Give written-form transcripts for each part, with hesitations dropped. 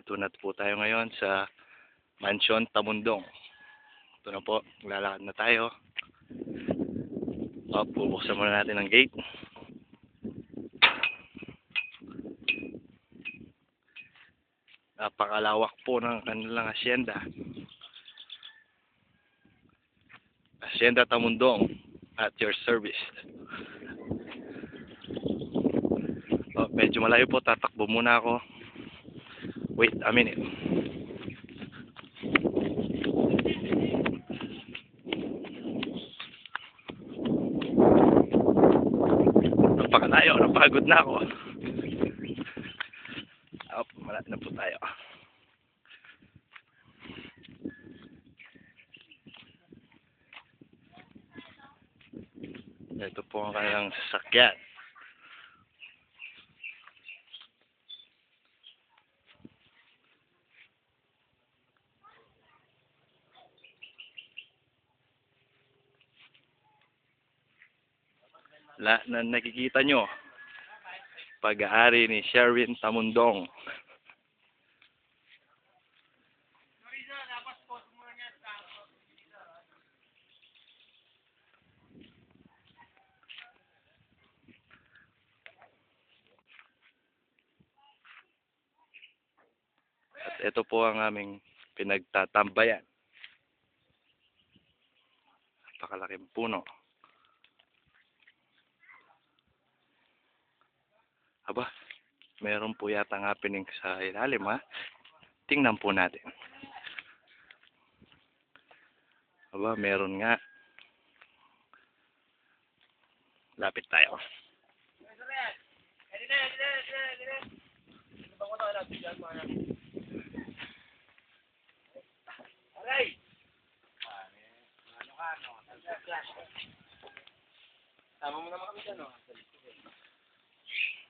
Ito na po tayo ngayon sa Mansion Tamundong. Ito na po, lalakad na tayo. Bubuksan muna natin ang gate. Napakalawak po ng kanilang asyenda. Asyenda Tamundong at your service. Medyo malayo po, tatakbo muna ako. Wait a minute. Napakalayo, napagod na ako. Malapit na po tayo. Ito po ang kanilang sasakyan. Na nakikita nyo, pag-aari ni Sherwin Tamundong. At ito po ang aming pinagtatambayan. Napakalaking puno. Aba, meron po yata ng happening sa ilalim, ha? Tingnan po natin. Aba, meron nga. Lapit tayo.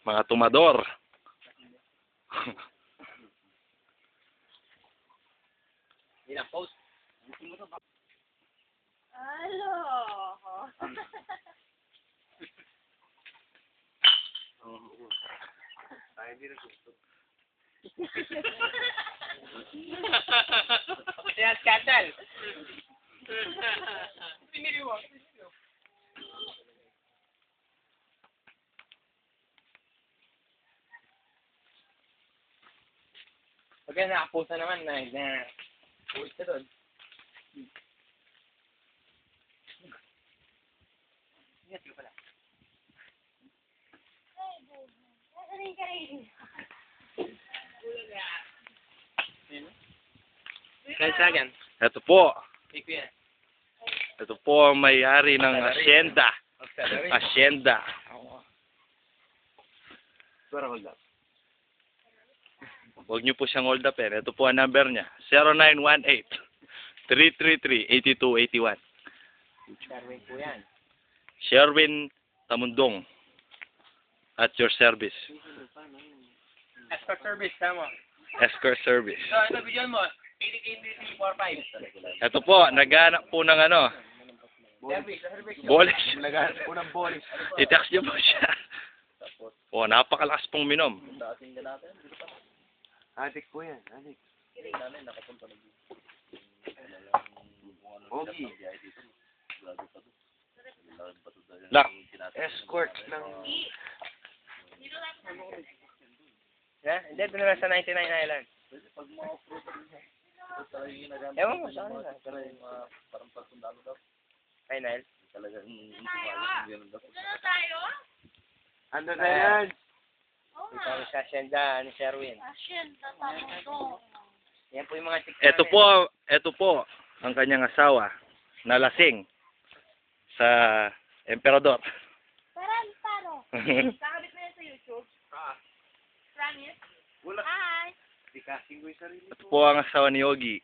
Mga tumador. post. Hello. Ay, hindi na gusto. Kaya scandal. Piniliwa. Pagka nakapusa naman na uwi ka doon. Ingat ka pala. Kansagan. Ito po. Ikuya. Ito po ang may-ari ng asyenda. Asyenda. Pura hold up. Huwag niyo po siyang hold up, eh. Ito po ang number niya. 0918-333-8281. Sherwin po yan. Sherwin Tamundong. At your service. Escort service, tama. Escort service. So, ito bigyan mo. 88-8845. Ito po, naghanap po ng ano. Service. Bolis. Naghanap po ng bolis. I-text niyo po siya. O, napakalakas pong minom. Adik po yan, adik. Ogi. Lak. Escort ng... Yeah, hindi, pinala sa 99 Island. Ewan mo, saan na? Ay, Nile? Tayo? Ano na yan? Ito ang sa asyenda ni Sherwin. Asyenda Tamundong. Yan po yung mga chicks Ito po ang kanyang asawa na lasing sa Emperador. Paro. Kakabit mo yan sa YouTube? Promise? Wala. Hi. Di casting ko yung sarili Ito po ang asawa ni Yogi.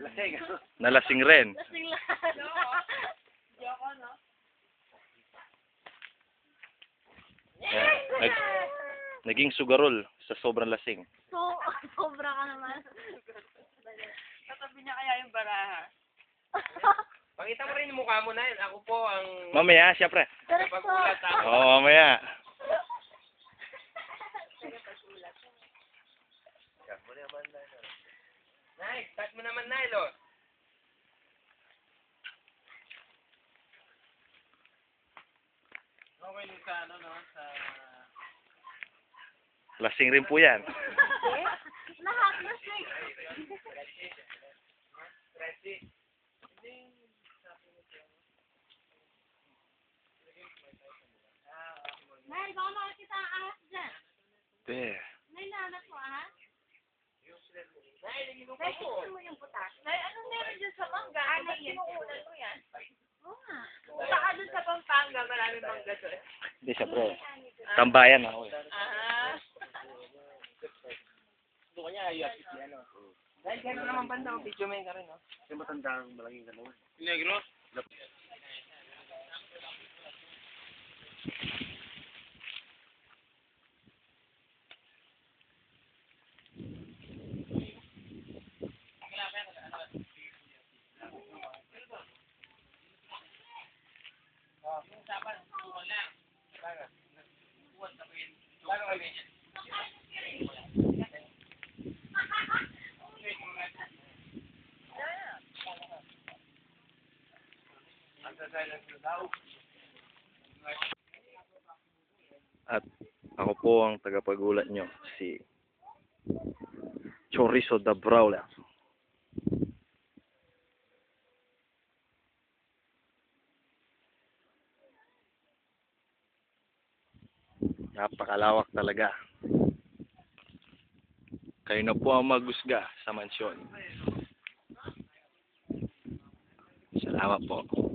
Lasing. Na lasing rin. Lasing lahat. Joko, no? Naging sugarol sa sobrang lasing. So, sobra ka naman. Tatabi niya kaya yung baraha. Pakita mo rin yung mukha mo na yun. Ako po ang... Mamaya, siyempre. Pagkulat Oo, mamaya. mo naman, Nylon. Okay lang sa ano, no? Sa... Lasing rin po yan. Lahat na siya. Nay, baka makakita ang ahas dyan. Be. Nay, nahanap mo ahas? Nay, naging Nay, gusto mo yung butas? Nay, anong meron dyan sa mangga? Nay, sinuulan mo yan. Oo nga. Saka dun sa Pampanga, maraming mangga doon. Hindi siya, bro. Tambayan ako eh. Ah. Gusto ko niya, ayos. Ano? Dahil gano'n naman banda, video main ka rin, no? Yung matanda ang malaking gano'n. Negro? At ako po ang tagapagulat nyo, si Chorizo the Brawler. Napakalawak talaga. Kayo na po ang magusga sa mansyon. Salamat po.